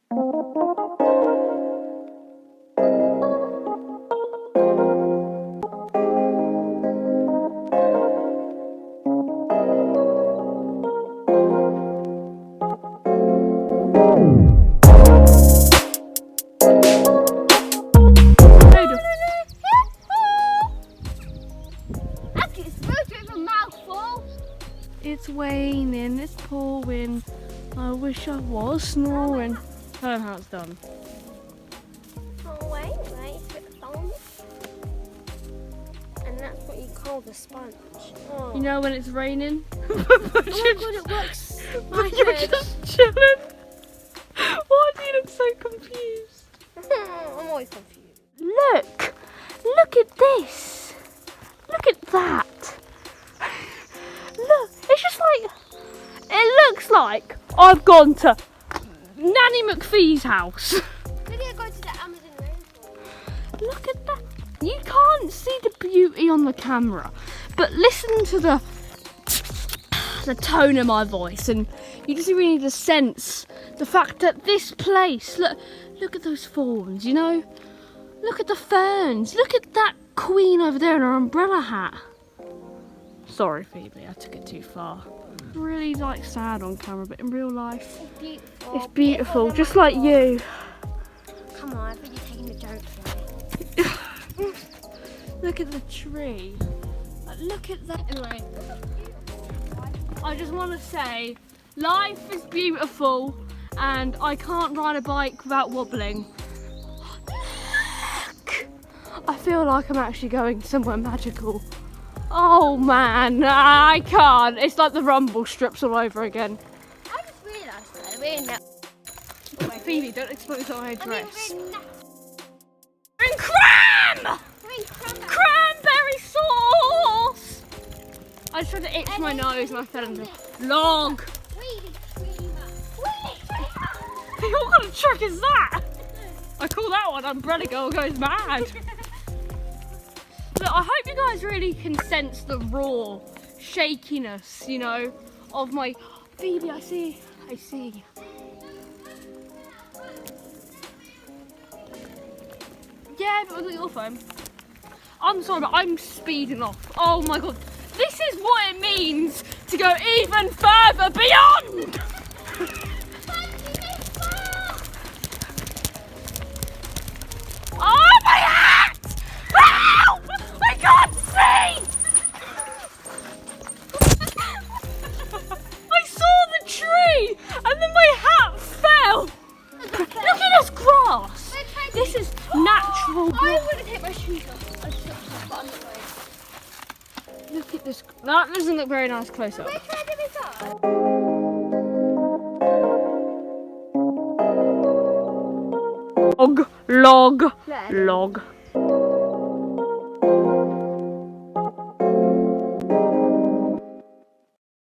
It's raining, it's pouring. I wish I was snoring. Oh, how it's done. Oh wait, it's with the thumb. And that's what you call the sponge. Oh. You know when it's raining? Oh my god, it works. But you're just chilling. Why do you look so confused? I'm always confused. Look at this. Look at that. Look, it's just like, it looks like I've gone to Nanny McPhee's house. Maybe I go to the Amazon rainforest. Look at that. You can't see the beauty on the camera, but listen to the tone of my voice, and you just really need to sense the fact that this place, look at those fawns, you know? Look at the ferns. Look at that queen over there in her umbrella hat. Sorry, Phoebe, I took it too far. Really like sad on camera, but in real life, It's beautiful. it's beautiful, just like you. Come on, I think you're taking the joke away. Look at the tree. Look at that. Anyway, I just want to say, life is beautiful, and I can't ride a bike without wobbling. Look! I feel like I'm actually going somewhere magical. Oh man, I can't. It's like the rumble strips all over again. I just realised that we're in that. Phoebe, don't expose our dress. We're in that. We're in cram! Cranberry sauce! I just tried to itch my nose and I fell in the log. What kind of trick is that? I call that one Umbrella Girl Goes Mad. Look, I hope you guys really can sense the raw shakiness, you know, of my... Phoebe, I see. Yeah, but look at your phone. I'm sorry, but I'm speeding off. Oh my god. This is what it means to go even further beyond! Oh my hat! Help! I can't see! I saw the tree and then my hat fell! Look at this grass! This is natural grass. I would have taken my shoes off. I should have, but I'm not going. Look at this. That doesn't look very nice close up. Where can I do this Log. There. Log.